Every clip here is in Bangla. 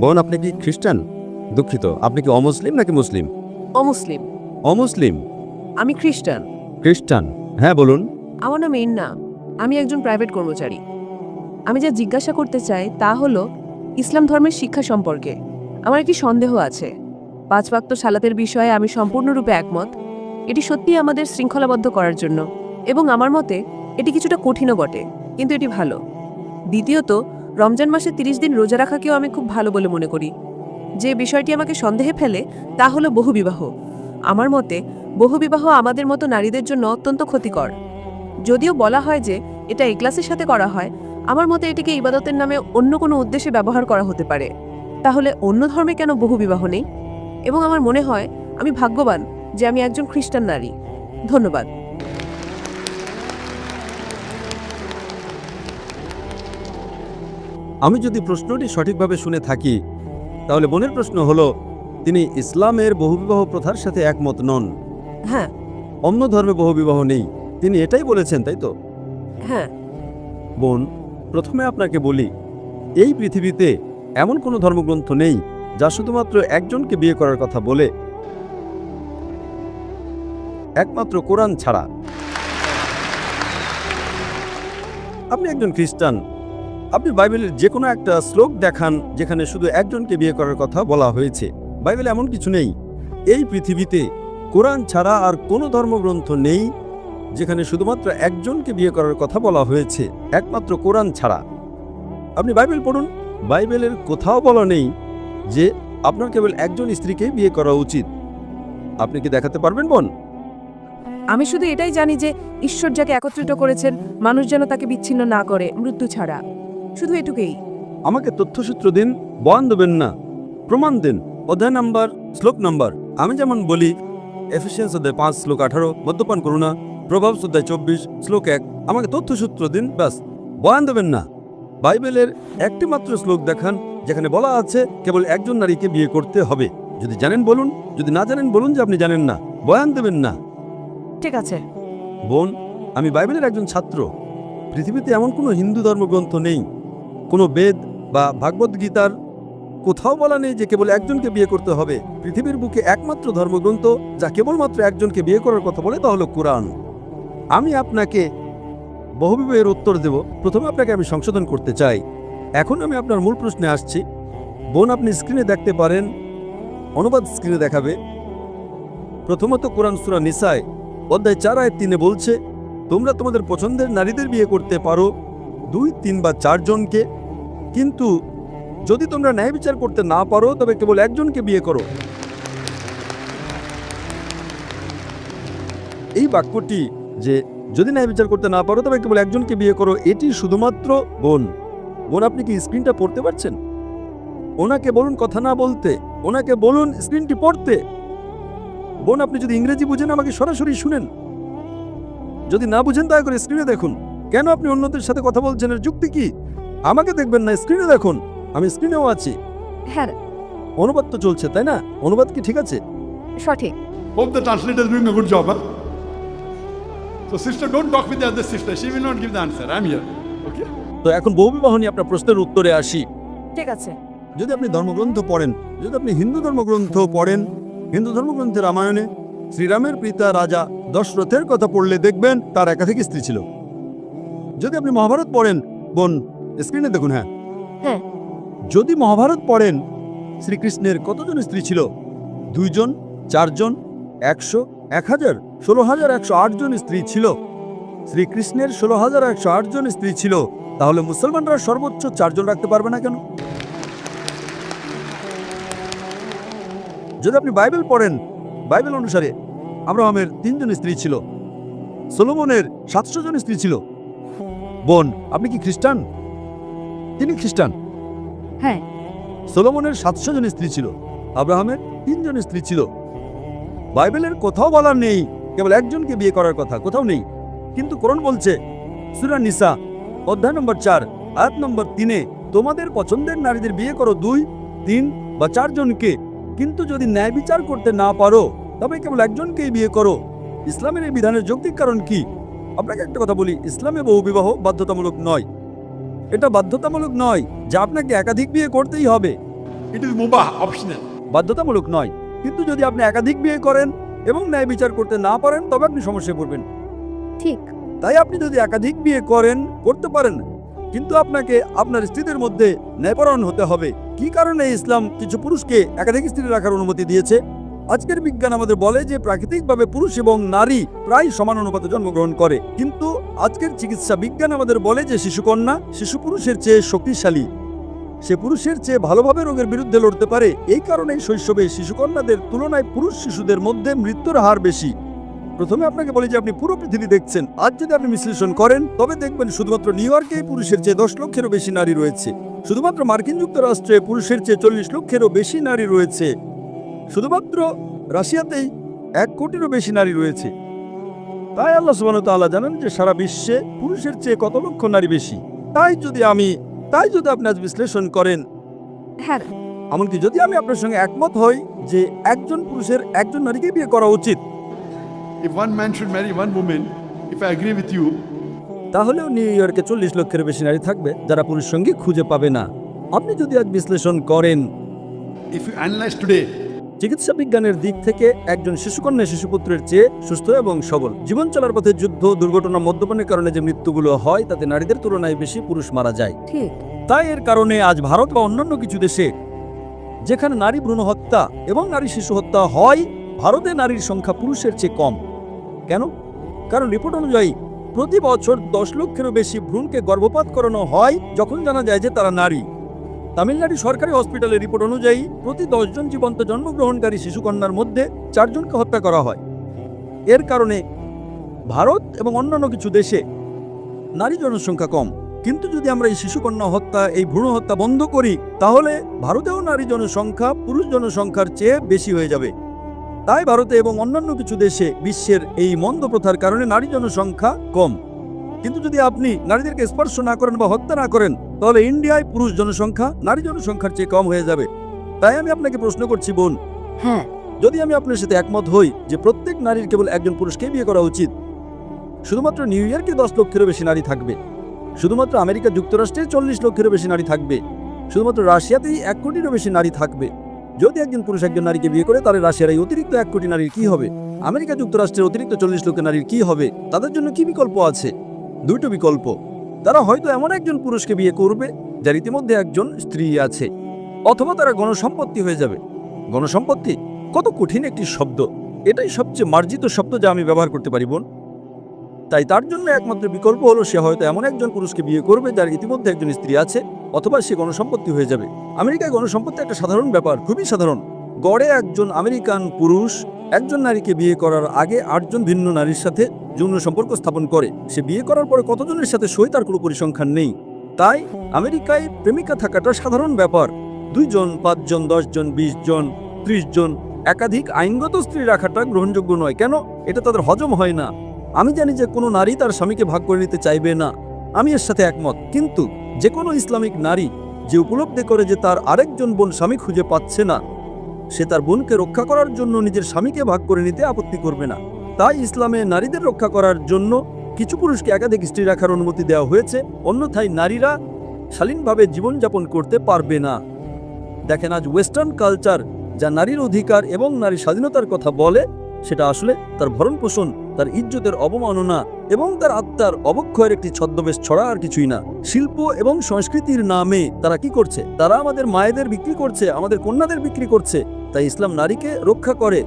বোন, আপনি কি খ্রিস্টান? দুঃখিত, আপনি কি অমুসলিম নাকি মুসলিম? অমুসলিম। অমুসলিম? আমি খ্রিস্টান। খ্রিস্টান, হ্যাঁ বলুন। আমার নাম এন্না। আমি একজন প্রাইভেট কর্মচারী। আমি যা জিজ্ঞাসা করতে চাই তা হলো ইসলাম ধর্মের শিক্ষা সম্পর্কে আমার একটি সন্দেহ আছে। 5 ওয়াক্ত সালাতের বিষয়ে আমি সম্পূর্ণরূপে একমত। এটি সত্যিই আমাদের শৃঙ্খলাবদ্ধ করার জন্য, এবং আমার মতে এটি কিছুটা কঠিনও বটে, কিন্তু এটি ভালো। দ্বিতীয়ত, রমজান মাসে 30 দিন রোজা রাখাকেও আমি খুব ভালো বলে মনে করি। যে বিষয়টি আমাকে সন্দেহে ফেলে তা হলো বহুবিবাহ। আমার মতে বহুবিবাহ আমাদের মতো নারীদের জন্য অত্যন্ত ক্ষতিকর। যদিও বলা হয় যে এটা ইখলাসের সাথে করা হয়, আমার মতে এটিকে ইবাদতের নামে অন্য কোনো উদ্দেশ্যে ব্যবহার করা হতে পারে। তাহলে অন্য ধর্মে কেন বহুবিবাহ নেই? এবং আমার মনে হয় আমি ভাগ্যবান যে আমি একজন খ্রিস্টান নারী। ধন্যবাদ। আমি যদি প্রশ্নটি সঠিকভাবে শুনে থাকি, তাহলে বোনের প্রশ্ন হলো, তিনি ইসলামের বহুবিবাহ প্রথার সাথে একমত নন। হ্যাঁ। অন্য ধর্মে বহুবিবাহ নেই, তিনি এটাই বলেছেন, তাই তো? হ্যাঁ। বোন, প্রথমে আপনাকে বলি, এই পৃথিবীতে এমন কোনো ধর্মগ্রন্থ নেই যা শুধুমাত্র একজনকে বিয়ে করার কথা বলে, একমাত্র কোরআন ছাড়া। আপনি একজন খ্রিস্টান, আপনি বাইবেলের যে কোনো একটা শ্লোক দেখান যেখানে শুধু একজনকে বিয়ে করার কথা বলা হয়েছে। বাইবেলে এমন কিছু নেই। এই পৃথিবীতে কোরআন ছাড়া আর কোনো ধর্মগ্রন্থ নেই যেখানে শুধুমাত্র একজনকে বিয়ে করার কথা বলা হয়েছে, একমাত্র কোরআন ছাড়া। আপনি বাইবেল পড়ুন, বাইবেলের কোথাও বলা নেই যে আপনার কেবল একজন স্ত্রীকে বিয়ে করা উচিত। আপনি কি দেখাতে পারবেন বোন? আমি শুধু এটাই জানি যে ঈশ্বর যাকে একত্রিত করেছেন, মানুষ যেন তাকে বিচ্ছিন্ন না করে মৃত্যু ছাড়া। শুধু এটুকুই। আমাকে তথ্যসূত্র দিন, বয়ান দেবেন না, প্রমাণ দিন, অধ্যায় নাম্বার, শ্লোক নাম্বার। আমি যেমন বলি, এফিসিয়েন্স অধ্যায় 5 শ্লোক 18 মদ্যপান করো না, প্রভাব অধ্যায় 24 শ্লোক 1। আমাকে তথ্যসূত্র দিন, ব্যাস, বয়ান দেবেন না। বাইবেলের একটি মাত্র শ্লোক দেখান যেখানে বলা আছে কেবল একজন নারীকে বিয়ে করতে হবে। যদি জানেন বলুন, যদি না জানেন বলুন যে আপনি জানেন না, বয়ান দেবেন না। ঠিক আছে। বোন, আমি বাইবেলের একজন ছাত্র। পৃথিবীতে এমন কোনো হিন্দু ধর্মগ্রন্থ নেই, কোনো বেদ বা ভাগবত গীতার কোথাও বলা নেই যে কেবল একজনকে বিয়ে করতে হবে। পৃথিবীর বুকে একমাত্র ধর্মগ্রন্থ যা কেবলমাত্র একজনকে বিয়ে করার কথা বলে তা হলো কোরআন। আমি আপনাকে বহুবিবাহের উত্তর দেব। প্রথমে আপনাকে আমি সংশোধন করতে চাই। এখন আমি আপনার মূল প্রশ্নে আসছি। বোন, আপনি স্ক্রিনে দেখতে পারেন, অনুবাদ স্ক্রিনে দেখাবে। প্রথমত কোরআন সূরা নিসায় অধ্যায় 4 আয়াত 3 বলছে, তোমরা তোমাদের পছন্দের নারীদের বিয়ে করতে পারো 2, 3 বা 4 জনকে, কিন্তু যদি তোমরা ন্যায় বিচার করতে না পারো তবে কেবল একজনকে বিয়ে করো। এই বাক্যটি যে যদি ন্যায় বিচার করতে না পারো তবে কেবল একজনকে বিয়ে করো, এটি শুধুমাত্র বোন, আপনি কি স্ক্রিনটা পড়তে পারছেন? ওনাকে বলুন কথা না বলতে, ওনাকে বলুন স্ক্রিনটি পড়তে। বোন, আপনি যদি ইংরেজি বুঝেন আমাকে সরাসরি শুনেন, যদি না বুঝেন দয়া করে স্ক্রিনে দেখুন। কেন আপনি অন্যদের সাথে কথা বলছেন, এর যুক্তি কি? আমাকে দেখবেন না, স্ক্রিনে দেখুন, আমি স্ক্রিনেও আছি। হ্যাঁ, অনুবাদ তো চলছে, তাই না? অনুবাদ কি ঠিক আছে? সঠিক। Hope the translator is doing a good job, huh? So sister, don't talk with the other sister. She will not give the answer. I'm here. Okay? তো এখন বহুবিবাহ নিয়ে আপনার প্রশ্নের উত্তরে আসি। ঠিক আছে। যদি আপনি ধর্মগ্রন্থ পড়েন, যদি আপনি হিন্দু ধর্মগ্রন্থ পড়েন, হিন্দু ধর্মগ্রন্থের রামায়ণে শ্রীরামের পিতা রাজা দশরথের কথা পড়লে দেখবেন তার একাধিক স্ত্রী ছিল। যদি আপনি মহাভারত পড়েন, বোন স্ক্রিনে দেখুন, হ্যাঁ, হ্যাঁ। যদি মহাভারত পড়েন, শ্রীকৃষ্ণের কতজন স্ত্রী ছিল? 2 জন, 4 জন, 100, 1000, 16,108 জন স্ত্রী ছিল। শ্রীকৃষ্ণের 16,108 জন স্ত্রী ছিল, তাহলে মুসলমানরা সর্বোচ্চ 4 জন রাখতে পারবে না কেন? যদি আপনি বাইবেল পড়েন, বাইবেল অনুসারে আব্রাহামের 3 জন স্ত্রী ছিল, সলোমনের 700 জন স্ত্রী ছিল। বোন, আপনি কি খ্রিস্টান? তিনি খ্রিস্টান। হ্যাঁ। সলোমনের 700 জন স্ত্রী ছিল, আব্রাহামের 3 জন স্ত্রী ছিল। বাইবেলের কোথাও বলা নেই কেবল একজনকে বিয়ে করার কথা, কোথাও নেই। কিন্তু কোরআন বলছে সূরা নিসা অধ্যায় নম্বর 4 আয়াত নম্বর 3, তোমাদের পছন্দের নারীদের বিয়ে করো 2, 3 বা 4 জনকে, কিন্তু যদি ন্যায় বিচার করতে না পারো তবে কেবল একজনকেই বিয়ে করো। ইসলামের এই বিধানের যৌক্তিক কারণ কি? আপনাকে একটা কথা বলি, ইসলামে বহুবিবাহ বাধ্যতামূলক নয়। এটা বাধ্যতামূলক নয় যে আপনাকে একাধিক বিয়ে করতেই হবে। It is mubah, optional. বাধ্যতামূলক নয়, কিন্তু যদি আপনি একাধিক বিয়ে করেন এবং ন্যায় বিচার করতে না পারেন তবে আপনি সমস্যায় পড়বেন। ঠিক। তাই আপনি যদি একাধিক বিয়ে করতে পারেন, কিন্তু আপনাকে আপনার স্ত্রীদের মধ্যে ন্যায়পরায়ণ হতে হবে। কি কারণে ইসলাম কিছু পুরুষকে একাধিক স্ত্রী রাখার অনুমতি দিয়েছে? আজকের বিজ্ঞান আমাদের বলে যে প্রাকৃতিকভাবে পুরুষ এবং নারী প্রায় সমান অনুপাতে জন্মগ্রহণ করে, কিন্তু আজকের চিকিৎসা বিজ্ঞান আমাদের বলে যে শিশু পুরুষের চেয়ে শক্তিশালী, সে পুরুষের চেয়ে ভালোভাবে রোগের বিরুদ্ধে লড়তে পারে। এই কারণেই শৈশবে শিশুকন্যাদের তুলনায় পুরুষ শিশুদের মধ্যে মৃত্যুর হার বেশি। প্রথমে আপনাকে বলি যে আপনি পুরো পৃথিবী দেখছেন, আজ যদি আপনি বিশ্লেষণ করেন তবে দেখবেন শুধুমাত্র নিউ ইয়র্কেই পুরুষের চেয়ে 10 লক্ষেরও বেশি নারী রয়েছে। শুধুমাত্র মার্কিন যুক্তরাষ্ট্রে পুরুষের চেয়ে 40 লক্ষেরও বেশি নারী রয়েছে। শুধুমাত্র রাশিয়াতেই 1 কোটিরও বেশি নারী রয়েছে। তাই আল্লাহ সুবহানাহু ওয়া তাআলা জানেন যে সারা বিশ্বে পুরুষের চেয়ে কত লক্ষ নারী বেশি। তাই যদি আপনি আজ বিশ্লেষণ করেন, হ্যাঁ, এমনকি যদি আমি আপনার সঙ্গে একমত হই যে একজন পুরুষের একজন নারীকে বিয়ে করা উচিত, If one man should marry one woman, if I agree with you, তাহলেও নিউ ইয়র্কে 40 লক্ষের বেশি নারী থাকবে যারা পুরুষ সঙ্গী খুঁজে পাবে না। আপনি যদি আজ বিশ্লেষণ করেন, if you analyze today, চিকিৎসা বিজ্ঞানের দিক থেকে একজন শিশুকন্যা শিশুপুত্রের চেয়ে সুস্থ এবং সবল। জীবন চলার পথে যুদ্ধ, দুর্ঘটনা, মদ্যপানের কারণে যে মৃত্যুগুলো হয় তাতে নারীদের তুলনায় বেশি পুরুষ মারা যায়। ঠিক। তাই এর কারণে আজ ভারত বা অন্যান্য কিছু দেশে যেখানে নারী ভ্রূণ হত্যা এবং নারী শিশু হত্যা হয়, ভারতে নারীর সংখ্যা পুরুষের চেয়ে কম। কেন? কারণ রিপোর্ট অনুযায়ী প্রতি বছর 10 লক্ষেরও বেশি ভ্রূণকে গর্ভপাত করানো হয় যখন জানা যায় যে তারা নারী। তামিলনাড়ু সরকারি হসপিটালের রিপোর্ট অনুযায়ী প্রতি 10 জন জীবন্ত জন্মগ্রহণকারী শিশুকন্যার মধ্যে 4 জনকে হত্যা করা হয়। এর কারণে ভারত এবং অন্যান্য কিছু দেশে নারী জনসংখ্যা কম। কিন্তু যদি আমরা এই শিশুকন্যা হত্যা, এই ভ্রূণ হত্যা বন্ধ করি, তাহলে ভারতেও নারী জনসংখ্যা পুরুষ জনসংখ্যার চেয়ে বেশি হয়ে যাবে। তাই ভারতে এবং অন্যান্য কিছু দেশে বিশ্বের এই মন্দ প্রথার কারণে নারী জনসংখ্যা কম। কিন্তু যদি আপনি নারীদেরকে স্পর্শ না করেন বা হত্যা না করেন, তাহলে ইন্ডিয়ায় পুরুষ জনসংখ্যা নারী জনসংখ্যার চেয়ে কম হয়ে যাবে। তাই আমি আপনাকে প্রশ্ন করছি বোন, হ্যাঁ, যদি আমি আপনার সাথে একমত হই যে প্রত্যেক নারীর কেবল একজন পুরুষকে বিয়ে করা উচিত, শুধুমাত্র নিউ ইয়র্কে 10 লক্ষেরও বেশি নারী থাকবে, শুধুমাত্র আমেরিকা যুক্তরাষ্ট্রে 40 লক্ষেরও বেশি নারী থাকবে, শুধুমাত্র রাশিয়াতেই 1 কোটিরও বেশি নারী থাকবে। যদি একজন পুরুষ একজন নারীকে বিয়ে করে, তাহলে রাশিয়ার এই অতিরিক্ত 1 কোটি নারীর কি হবে? আমেরিকা যুক্তরাষ্ট্রের অতিরিক্ত 40 লক্ষ নারীর কি হবে? তাদের জন্য কি বিকল্প আছে? দুটো বিকল্প। তারা হয়তো এমন একজন পুরুষকে বিয়ে করবে যার ইতিমধ্যে একজন স্ত্রী আছে, অথবা তারা গণসম্পত্তি হয়ে যাবে। গণসম্পত্তি কত কঠিন একটি শব্দ, এটাই সবচেয়ে মার্জিত শব্দ যা আমি ব্যবহার করতে পারি বোন। তাই তার জন্য একমাত্র বিকল্প হলো সে হয়তো এমন একজন পুরুষকে বিয়ে করবে যার ইতিমধ্যে একজন স্ত্রী আছে, অথবা সে গণসম্পত্তি হয়ে যাবে। আমেরিকায় গণসম্পত্তি একটা সাধারণ ব্যাপার, খুবই সাধারণ। গড়ে একজন আমেরিকান পুরুষ একজন নারীকে বিয়ে করার আগে 8 জন ভিন্ন নারীর সাথে যৌন সম্পর্ক স্থাপন করে। সে বিয়ে করার পরে কতজনের সাথে সই তার কোনো পরিসংখ্যান নেই। তাই আমেরিকায় প্রেমিকা থাকাটা সাধারণ ব্যাপার। 2 জন, 5 জন, 10 জন, 20 জন, 30 জন, একাধিক আইনগত স্ত্রী রাখাটা গ্রহণযোগ্য নয়। কেন? এটা তাদের হজম হয় না। আমি জানি যে কোনো নারী তার স্বামীকে ভাগ করে নিতে চাইবে না, আমি এর সাথে একমত। কিন্তু যে কোনো ইসলামিক নারী যে উপলব্ধি করে যে তার আরেকজন বোন স্বামী খুঁজে পাচ্ছে না, সে তার বোনকে রক্ষা করার জন্য নিজের স্বামীকে ভাগ করে নিতে আপত্তি করবে না। তাই ইসলামে নারীদের রক্ষা করার জন্য কিছু পুরুষকে একাধিক স্ত্রী রাখার অনুমতি দেওয়া হয়েছে, অন্যথায় নারীরা শালীনভাবে জীবনযাপন করতে পারবে না। দেখেন, আজ ওয়েস্টার্ন কালচার যা নারীর অধিকার এবং নারী স্বাধীনতার কথা বলে, সেটা আসলে তার ভরণ পোষণ, তার ইজ্জতের অবমাননা এবং তার আত্মার অবক্ষয়ের একটি ছদ্মবেশ ছড়া, আর কিছুই না। শিল্প এবং সংস্কৃতির নামে তারা কি করছে? তারা আমাদের মায়েদের বিক্রি করছে, আমাদের কন্যাদের বিক্রি করছে। তাই ইসলাম নারীকে রক্ষা করে,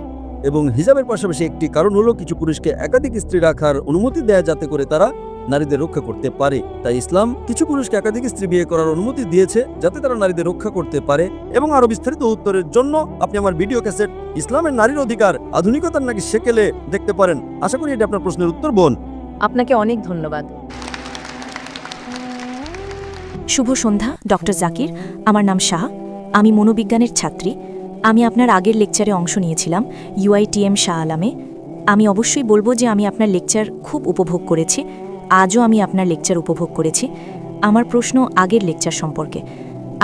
এবং হিজাবের পাশাপাশি একটি কারণ হলো কিছু পুরুষকে একাধিক স্ত্রী রাখার অনুমতি দেয় যাতে করে তারা নারীদের রক্ষা করতে পারে। তাই ইসলাম কিছু পুরুষকে একাধিক স্ত্রী বিয়ে করার অনুমতি দিয়েছে যাতে তারা নারীদের রক্ষা করতে পারে। এবং আরো বিস্তারিত উত্তরের জন্য আপনি আমার ভিডিও ক্যাসেট ইসলামের নারীর অধিকার আধুনিকতার নাকি সেকেলে দেখতে পারেন। আশা করি এটা আপনার প্রশ্নের উত্তর বোন। আপনাকে অনেক ধন্যবাদ। শুভ সন্ধ্যা ডক্টর জাকির, আমার নাম শাহ, আমি মনোবিজ্ঞানের ছাত্রী। আমি আপনার আগের লেকচারে অংশ নিয়েছিলাম UITM শাহ আলামে। আমি অবশ্যই বলবো যে আমি আপনার লেকচার খুব উপভোগ করেছি, আজও আমি আপনার লেকচার উপভোগ করেছি। আমার প্রশ্ন আগের লেকচার সম্পর্কে।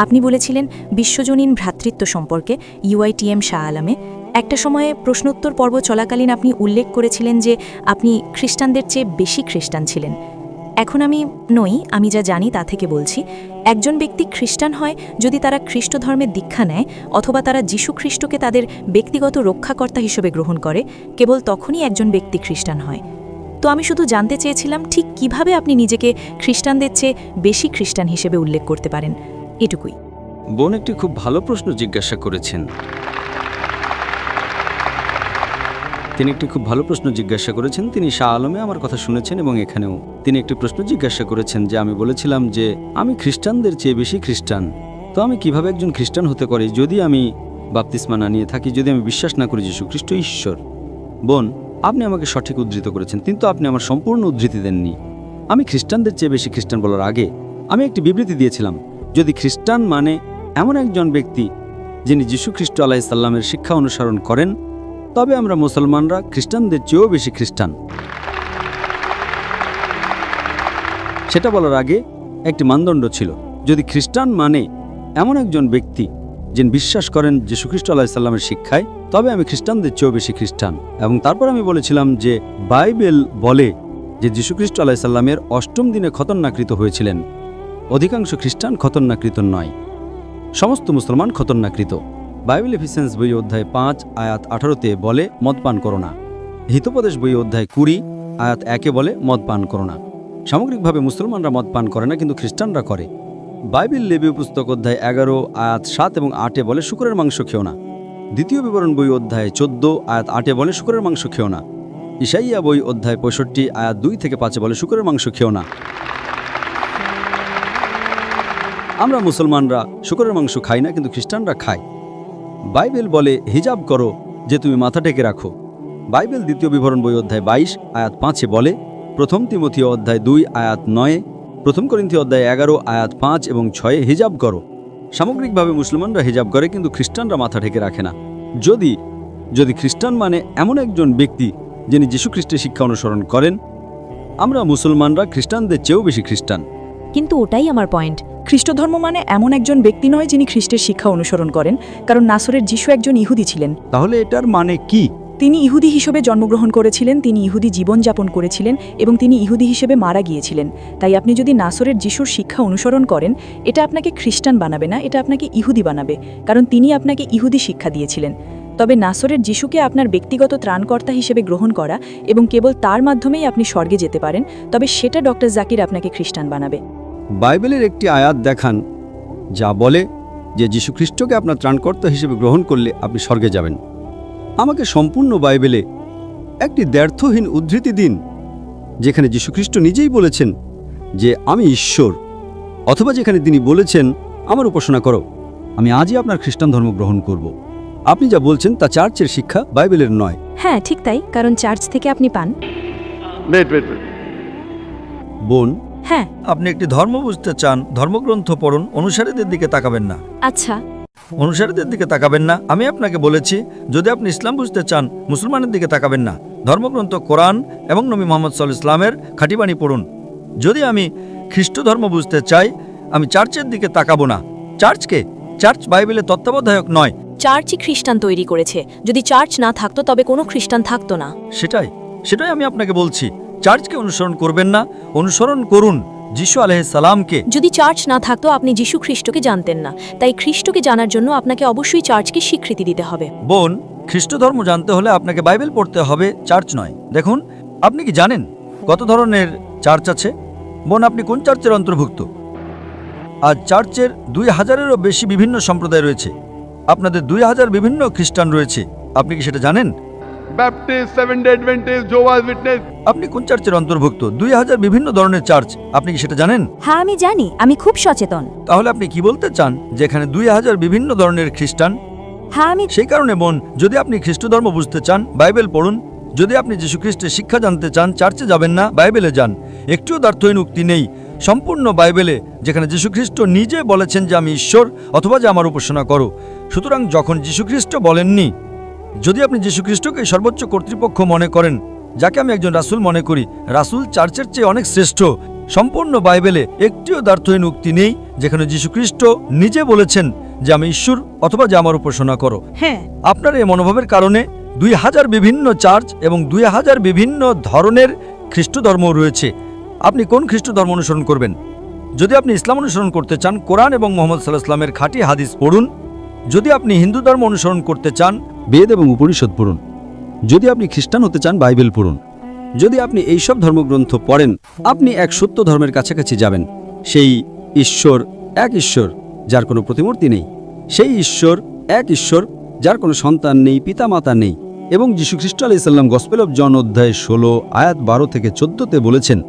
আপনি বলেছিলেন বিশ্বজনীন ভ্রাতৃত্ব সম্পর্কে UITM শাহ আলামে। একটা সময়ে প্রশ্নোত্তর পর্ব চলাকালীন আপনি উল্লেখ করেছিলেন যে আপনি খ্রিস্টানদের চেয়ে বেশি খ্রিস্টান ছিলেন। এখন আমি নই, আমি যা জানি তা থেকে বলছি। একজন ব্যক্তি খ্রিস্টান হয় যদি তারা খ্রিস্ট ধর্মের দীক্ষা নেয় অথবা তারা যীশু খ্রিস্টকে তাদের ব্যক্তিগত রক্ষাকর্তা হিসেবে গ্রহণ করে, কেবল তখনই একজন ব্যক্তি খ্রিস্টান হয়। তো আমি শুধু জানতে চেয়েছিলাম ঠিক কিভাবে আপনি নিজেকে খ্রিস্টানদের চেয়ে বেশি খ্রিস্টান হিসেবে উল্লেখ করতে পারেন, এটুকুই। বোন একটি খুব ভালো প্রশ্ন জিজ্ঞাসা করেছেন। তিনি একটি খুব ভালো প্রশ্ন জিজ্ঞাসা করেছেন। তিনি শাহ আলমে আমার কথা শুনেছেন এবং এখানেও তিনি একটি প্রশ্ন জিজ্ঞাসা করেছেন যে আমি বলেছিলাম যে আমি খ্রিস্টানদের চেয়ে বেশি খ্রিস্টান। তো আমি কিভাবে একজন খ্রিস্টান হতে পারি যদি আমি বাপ্তিস্মা না নিয়ে থাকি, যদি আমি বিশ্বাস না করি যীশু খ্রিস্ট ঈশ্বর? বোন, আপনি আমাকে সঠিক উদ্ধৃত করেছেন, কিন্তু আপনি আমার সম্পূর্ণ উদ্ধৃতি দেননি। আমি খ্রিস্টানদের চেয়ে বেশি খ্রিস্টান বলার আগে আমি একটি বিবৃতি দিয়েছিলাম, যদি খ্রিস্টান মানে এমন একজন ব্যক্তি যিনি যীশু খ্রিস্ট আলাইহিস সালামের শিক্ষা অনুসরণ করেন, তবে আমরা মুসলমানরা খ্রিস্টানদের চেয়েও বেশি খ্রিস্টান। সেটা বলার আগে একটি মানদণ্ড ছিল, যদি খ্রিস্টান মানে এমন একজন ব্যক্তি যিনি বিশ্বাস করেন যীশু খ্রিস্ট আলাইহিস সালামের শিক্ষায়, তবে আমি খ্রিস্টানদের চেয়েও বেশি খ্রিস্টান। এবং তারপর আমি বলেছিলাম যে বাইবেল বলে যে যীশু খ্রিস্ট আলাইহিস সালামের 8ম দিনে খতনাকৃত হয়েছিলেন। অধিকাংশ খ্রিস্টান খতনাকৃত নয়, সমস্ত মুসলমান খতনাকৃত। বাইবেল এফিসিয়েন্স বই অধ্যায় 5 আয়াত 18-তে বলে মদ পান করো না। হিতোপদেশ বই অধ্যায় 20 আয়াত 1-এ বলে মদ পান করো না। সামগ্রিকভাবে মুসলমানরা মদ পান করে না, কিন্তু খ্রিস্টানরা করে। বাইবেল লেবীয় পুস্তক অধ্যায় 11 আয়াত 7 এবং 8-এ বলে শুকরের মাংস খেও না। দ্বিতীয় বিবরণ বই অধ্যায় 14 আয়াত 8-এ বলে শুকরের মাংস খেও না। ইসাইয়া বই অধ্যায় 65 আয়াত 2 থেকে 5-এ বলে শুকরের মাংস খেও না। আমরা মুসলমানরা শুকরের মাংস খাই না, কিন্তু খ্রিস্টানরা খায়। বাইবেল বলে হিজাব করো, যে তুমি মাথা ঢেকে রাখো। বাইবেল দ্বিতীয় বিবরণ বই অধ্যায় 22 আয়াত 5-এ বলে, প্রথম তিমথিও অধ্যায় 2 আয়াত 9-এ, প্রথম করিন্থী অধ্যায় 11 আয়াত 5 এবং 6-এ হিজাব করো। সামগ্রিকভাবে মুসলমানরা হিজাব করে, কিন্তু খ্রিস্টানরা মাথা ঢেকে রাখে না। যদি খ্রিস্টান মানে এমন একজন ব্যক্তি যিনি যীশু খ্রিস্টের শিক্ষা অনুসরণ করেন, আমরা মুসলমানরা খ্রিস্টানদের চেয়েও বেশি খ্রিস্টান। কিন্তু ওটাই আমার পয়েন্ট। খ্রিস্ট ধর্ম মানে এমন একজন ব্যক্তি নয় যিনি খ্রিস্টের শিক্ষা অনুসরণ করেন, কারণ নাসরের যিশু একজন ইহুদি ছিলেন। তাহলে এটার মানে কি? তিনি ইহুদি হিসেবে জন্মগ্রহণ করেছিলেন, তিনি ইহুদি জীবনযাপন করেছিলেন এবং তিনি ইহুদি হিসেবে মারা গিয়েছিলেন। তাই আপনি যদি নাসরের যিশুর শিক্ষা অনুসরণ করেন, এটা আপনাকে খ্রিস্টান বানাবে না, এটা আপনাকে ইহুদি বানাবে, কারণ তিনি আপনাকে ইহুদি শিক্ষা দিয়েছিলেন। তবে নাসরের যিশুকে আপনার ব্যক্তিগত ত্রাণকর্তা হিসেবে গ্রহণ করা এবং কেবল তার মাধ্যমেই আপনি স্বর্গে যেতে পারেন, তবে সেটা ডক্টর জাকির আপনাকে খ্রিস্টান বানাবে। বাইবেলের একটি আয়াত দেখান যা বলে যে যীশু খ্রিস্টকে আপনার ত্রাণকর্তা হিসেবে গ্রহণ করলে আপনি স্বর্গে যাবেন। আমাকে সম্পূর্ণ বাইবেলে একটি দ্ব্যর্থহীন উদ্ধৃতি দিন যেখানে যীশু খ্রিস্ট নিজেই বলেছেন যে আমি ঈশ্বর, অথবা যেখানে তিনি বলেছেন আমার উপাসনা করো, আমি আজই আপনার খ্রিস্টান ধর্ম গ্রহণ করব। আপনি যা বলছেন তা চার্চের শিক্ষা, বাইবেলের নয়। হ্যাঁ, ঠিক তাই, কারণ চার্চ থেকে আপনি পান। বোন, হ্যাঁ। আপনি একটি ধর্ম বুঝতে চান, ধর্মগ্রন্থ পড়ুন, অনুসারীদের দিকে তাকাবেন না। আচ্ছা, অনুসারীদের দিকে তাকাবেন না। আমি আপনাকে বলেছি, যদি আপনি ইসলাম বুঝতে চান, মুসলমানের দিকে তাকাবেন না। ধর্মগ্রন্থ কোরআন এবং নবী মুহাম্মদ সাল্লাল্লাহু আলাইহি ওয়াসাল্লামের খাঁটিবাণী পড়ুন। যদি আমি খ্রিস্ট ধর্ম বুঝতে চাই, আমি চার্চের দিকে তাকাবো না। চার্চ বাইবেলের তত্ত্বাবধায়ক নয়। চার্চই খ্রিস্টান তৈরি করেছে। যদি চার্চ না থাকতো তবে কোনো খ্রিস্টান থাকতো না। সেটাই আমি আপনাকে বলছি। চার্চকে অনুসরণ করবেন না, অনুসরণ করুন যিশু আলাইহিস সালামকে। যদি চার্চ না থাকতো আপনি যিশু খ্রিস্টকে জানতেন না, তাই খ্রিস্টকে জানার জন্য আপনাকে অবশ্যই চার্চকে স্বীকৃতি দিতে হবে। বোন, খ্রিস্ট ধর্ম জানতে হলে আপনাকে বাইবেল পড়তে হবে, চার্চ নয়। দেখুন, আপনি কি জানেন কত ধরনের চার্চ আছে? বোন, আপনি কোন চার্চের অন্তর্ভুক্ত? আজ চার্চের 2000-এরও বেশি বিভিন্ন সম্প্রদায় রয়েছে। আপনাদের 2000 বিভিন্ন খ্রিস্টান রয়েছে। আপনি কি সেটা জানেন? Baptist, Seventh-day Adventist, Jehovah's Witness. আপনি কোন চার্চের অন্তর্ভুক্ত? 2000 বিভিন্ন ধরনের চার্চ। আপনি কি সেটা জানেন? হ্যাঁ, আমি জানি, আমি খুব সচেতন। তাহলে আপনি কি বলতে চান যে এখানে 2000 বিভিন্ন ধরনের খ্রিস্টান? হ্যাঁ, আমি সেই কারণে বোন, যদি আপনি খ্রিস্ট ধর্ম বুঝতে চান, বাইবেল পড়ুন। যদি আপনি যীশু খ্রিস্টের শিক্ষা জানতে চান, চার্চে যাবেন না, বাইবেলে যান। একটুও দ্ব্যর্থহীন উক্তি নেই সম্পূর্ণ বাইবেলে, যেখানে যীশু খ্রিস্ট নিজে বলেছেন যে আমি ঈশ্বর, অথবা যে আমার উপাসনা করো। সুতরাং যখন যীশু খ্রিস্ট বলেননি, যদি আপনি যীশু খ্রিস্টকে সর্বোচ্চ কর্তৃপক্ষ মনে করেন, যাকে আমি একজন রাসূল মনে করি, রাসূল চার্চের চেয়ে অনেক শ্রেষ্ঠ। সম্পূর্ণ বাইবেলে একটিও দ্ব্যর্থহীন উক্তি নেই যেখানে যীশু খ্রিস্ট নিজে বলেছেন যে আমি ঈশ্বর, অথবা যে আমার উপাসনা করো। হ্যাঁ, আপনার এই মনোভাবের কারণে 2000 বিভিন্ন চার্চ এবং 2000 বিভিন্ন ধরনের খ্রিস্ট ধর্ম রয়েছে। আপনি কোন খ্রিস্ট ধর্ম অনুসরণ করবেন? যদি আপনি ইসলাম অনুসরণ করতে চান, কোরআন এবং মোহাম্মদ সাল্লাল্লাহু আলাইহি ওয়াসাল্লামের খাঁটি হাদিস পড়ুন। যদি আপনি হিন্দু ধর্ম অনুসরণ করতে চান, বেদ এবং উপনিষদ পড়ুন। যদি আপনি খ্রিস্টান হতে চান, বাইবেল পড়ুন। যদি আপনি এইসব ধর্মগ্রন্থ পড়েন, আপনি এক সত্য ধর্মের কাছাকাছি যাবেন। সেই ঈশ্বর এক ঈশ্বর, যার কোনো প্রতিমূর্তি নেই। সেই ঈশ্বর এক ঈশ্বর, যার কোনো সন্তান নেই, পিতামাতা নেই। এবং যীশুখ্রিস্ট আলাইহিস সালাম গসপেল অফ জন অধ্যায় 16 আয়াত 12 থেকে 14-তে বলেছেন,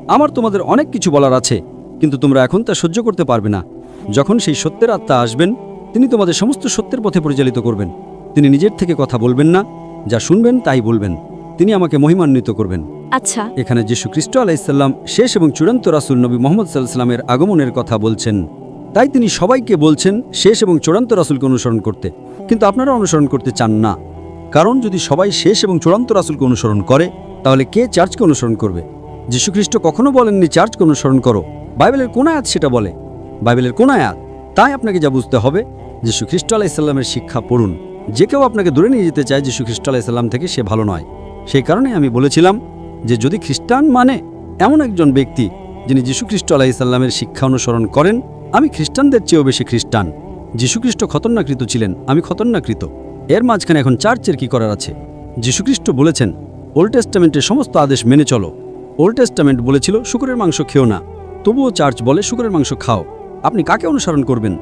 আমার তোমাদের অনেক কিছু বলার আছে, কিন্তু তোমরা এখন তা সহ্য করতে পারবে না। যখন সেই সত্যের আত্মা আসবেন, তিনি তোমাদের সমস্ত সত্যের পথে পরিচালিত করবেন। তিনি নিজের থেকে কথা বলবেন না, যা শুনবেন তাই বলবেন। তিনি আমাকে মহিমান্বিত করবেন। আচ্ছা, এখানে যীশু খ্রিস্ট আলাইহিস সালাম শেষ এবং চূড়ান্ত রাসূল নবী মুহাম্মদ সাল্লাল্লাহু আলাইহি সাল্লামের আগমনের কথা বলছেন। তাই তিনি সবাইকে বলছেন শেষ এবং চূড়ান্ত রাসূলকে অনুসরণ করতে। কিন্তু আপনারা অনুসরণ করতে চান না, কারণ যদি সবাই শেষ এবং চূড়ান্ত রাসূলকে অনুসরণ করে, তাহলে কে চার্চকে অনুসরণ করবে? যীশু খ্রিস্ট কখনো বলেননি চার্চকে অনুসরণ করো। বাইবেলের কোন আয়াত সেটা বলে? বাইবেলের কোন আয়াত? তাই আপনাকে যা বুঝতে হবে, যীশু খ্রিস্ট আলাইহিস সালামের শিক্ষা পড়ুন। যে কেউ আপনাকে দূরে নিয়ে যেতে চায় যীশু খ্রিস্ট আলাইহিস সালাম থেকে, সে ভালো নয়। সেই কারণে আমি বলেছিলাম যে যদি খ্রিস্টান মানে এমন একজন ব্যক্তি যিনি যীশু খ্রিস্ট আলাইহিস সালামের শিক্ষা অনুসরণ করেন, আমি খ্রিস্টানদের চেয়েও বেশি খ্রিস্টান। যীশু খ্রিস্ট খতনাকৃত ছিলেন, আমি খতনাকৃত। এর মাঝখানে এখন চার্চের কি করার আছে? যীশু খ্রিস্ট বলেছেন ওল্ড টেস্টামেন্টের সমস্ত আদেশ মেনে চলো। ওল্ড টেস্টামেন্ট বলেছিল শুকরের মাংস খেও না, তবুও চার্চ বলে শুকরের মাংস খাও। আপনি কাকে অনুসরণ করবেন?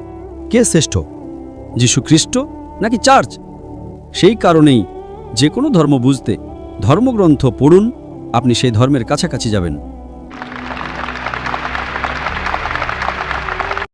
কে শ্রেষ্ঠ, যীশু খ্রিস্ট নাকি চার্চ? সেই কারণেই যে কোনো ধর্ম বুঝতে ধর্মগ্রন্থ পড়ুন, আপনি সেই ধর্মের কাছাকাছি যাবেন।